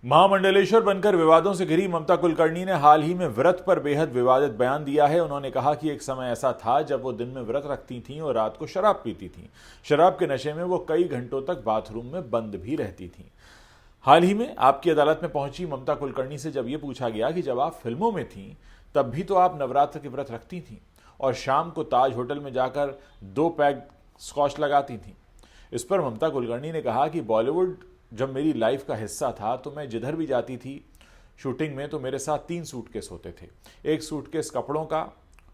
महामंडलेश्वर बनकर विवादों से घिरी ममता कुलकर्णी ने हाल ही में व्रत पर बेहद विवादित बयान दिया है। उन्होंने कहा कि एक समय ऐसा था जब वो दिन में व्रत रखती थीं और रात को शराब पीती थीं। शराब के नशे में वो कई घंटों तक बाथरूम में बंद भी रहती थीं। हाल ही में आपकी अदालत में पहुंची ममता कुलकर्णी से जब ये पूछा गया कि जब आप फिल्मों में थीं तब भी तो आप नवरात्र के व्रत रखती थीं और शाम को ताज होटल में जाकर 2 पैग स्कॉच लगाती थीं। इस पर ममता कुलकर्णी ने कहा कि बॉलीवुड जब मेरी लाइफ का हिस्सा था तो मैं जिधर भी जाती थी शूटिंग में तो मेरे साथ 3 सूटकेस होते थे। एक सूटकेस कपड़ों का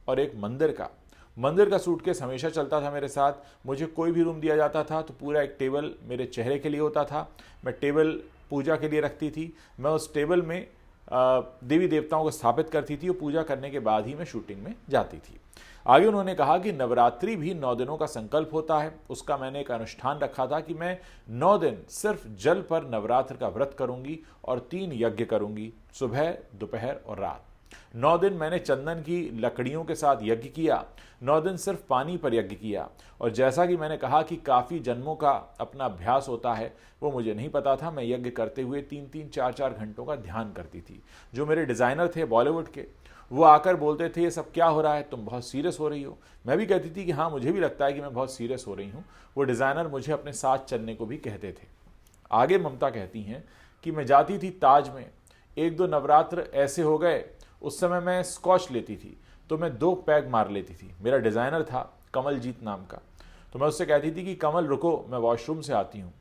और एक मंदिर का सूटकेस हमेशा चलता था मेरे साथ। मुझे कोई भी रूम दिया जाता था तो पूरा एक टेबल मेरे चेहरे के लिए होता था। मैं टेबल पूजा के लिए रखती थी। मैं उस टेबल में देवी देवताओं को स्थापित करती थी और पूजा करने के बाद ही मैं शूटिंग में जाती थी। आगे उन्होंने कहा कि नवरात्रि भी 9 दिनों का संकल्प होता है। उसका मैंने एक अनुष्ठान रखा था कि मैं 9 दिन सिर्फ जल पर नवरात्र का व्रत करूंगी और 3 यज्ञ करूंगी, सुबह, दोपहर और रात। 9 दिन मैंने चंदन की लकड़ियों के साथ यज्ञ किया, 9 दिन सिर्फ पानी पर यज्ञ किया। और जैसा कि मैंने कहा कि काफ़ी जन्मों का अपना अभ्यास होता है, वो मुझे नहीं पता था। मैं यज्ञ करते हुए 3-3, 4-4 घंटों का ध्यान करती थी। जो मेरे डिज़ाइनर थे बॉलीवुड के, वो आकर बोलते थे ये सब क्या हो रहा है, तुम बहुत सीरियस हो रही हो। मैं भी कहती थी कि हाँ, मुझे भी लगता है कि मैं बहुत सीरियस हो रही हूँ। वो डिज़ाइनर मुझे अपने साथ चलने को भी कहते थे। आगे ममता कहती हैं कि मैं जाती थी ताज में, 1-2 नवरात्र ऐसे हो गए, उस समय मैं स्कॉच लेती थी तो मैं 2 पैग मार लेती थी। मेरा डिज़ाइनर था कमलजीत नाम का, तो मैं उससे कहती थी कि कमल रुको, मैं वॉशरूम से आती हूँ।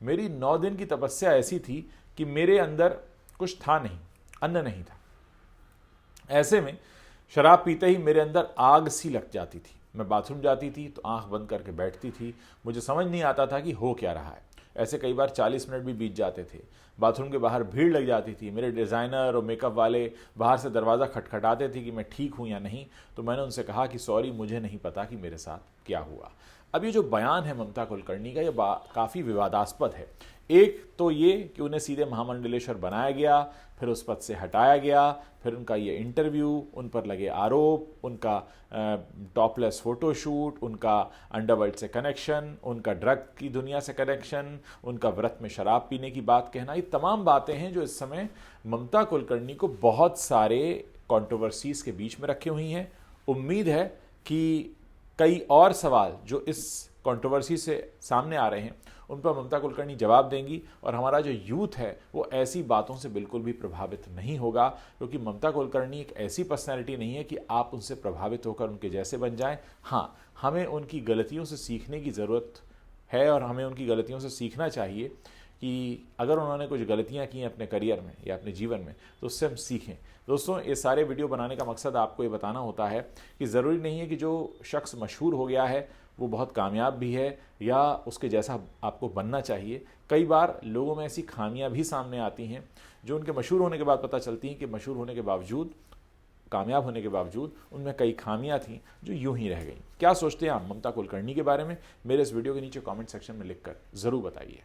मेरी 9 दिन की तपस्या ऐसी थी कि मेरे अंदर कुछ था नहीं, अन्न नहीं था। ऐसे में शराब पीते ही मेरे अंदर आग सी लग जाती थी। मैं बाथरूम जाती थी तो आंख बंद करके बैठती थी। मुझे समझ नहीं आता था कि हो क्या रहा है। ऐसे कई बार 40 मिनट भी बीत जाते थे। बाथरूम के बाहर भीड़ लग जाती थी। मेरे डिज़ाइनर और मेकअप वाले बाहर से दरवाज़ा खटखटाते थे कि मैं ठीक हूँ या नहीं। तो मैंने उनसे कहा कि सॉरी, मुझे नहीं पता कि मेरे साथ क्या हुआ। अब ये जो बयान है ममता कुलकर्णी का, ये काफ़ी विवादास्पद है। एक तो ये कि उन्हें सीधे महामंडलेश्वर बनाया गया, फिर उस पद से हटाया गया, फिर उनका ये इंटरव्यू, उन पर लगे आरोप, उनका टॉपलेस फोटोशूट, उनका अंडरवर्ल्ड से कनेक्शन, उनका ड्रग की दुनिया से कनेक्शन, उनका व्रत में शराब पीने की बात कहना, ये तमाम बातें हैं जो इस समय ममता कुलकर्णी को बहुत सारे कंट्रोवर्सीज के बीच में रखी हुई हैं। उम्मीद है कि कई और सवाल जो इस कंट्रोवर्सी से सामने आ रहे हैं उन पर ममता कुलकर्णी जवाब देंगी और हमारा जो यूथ है वो ऐसी बातों से बिल्कुल भी प्रभावित नहीं होगा, क्योंकि ममता कुलकर्णी एक ऐसी पर्सनैलिटी नहीं है कि आप उनसे प्रभावित होकर उनके जैसे बन जाएं। हाँ, हमें उनकी गलतियों से सीखने की ज़रूरत है और हमें उनकी गलतियों से सीखना चाहिए कि अगर उन्होंने कुछ गलतियां की हैं अपने करियर में या अपने जीवन में तो उससे हम सीखें। दोस्तों, ये सारे वीडियो बनाने का मकसद आपको ये बताना होता है कि ज़रूरी नहीं है कि जो शख्स मशहूर हो गया है वो बहुत कामयाब भी है या उसके जैसा आपको बनना चाहिए। कई बार लोगों में ऐसी खामियां भी सामने आती हैं जो उनके मशहूर होने के बाद पता चलती हैं कि मशहूर होने के बावजूद, कामयाब होने के बावजूद उनमें कई खामियां थीं जो यूं ही रह गईं। क्या सोचते हैं आप ममता कुलकर्णी के बारे में? मेरे इस वीडियो के नीचे कमेंट सेक्शन में लिखकर ज़रूर बताइए।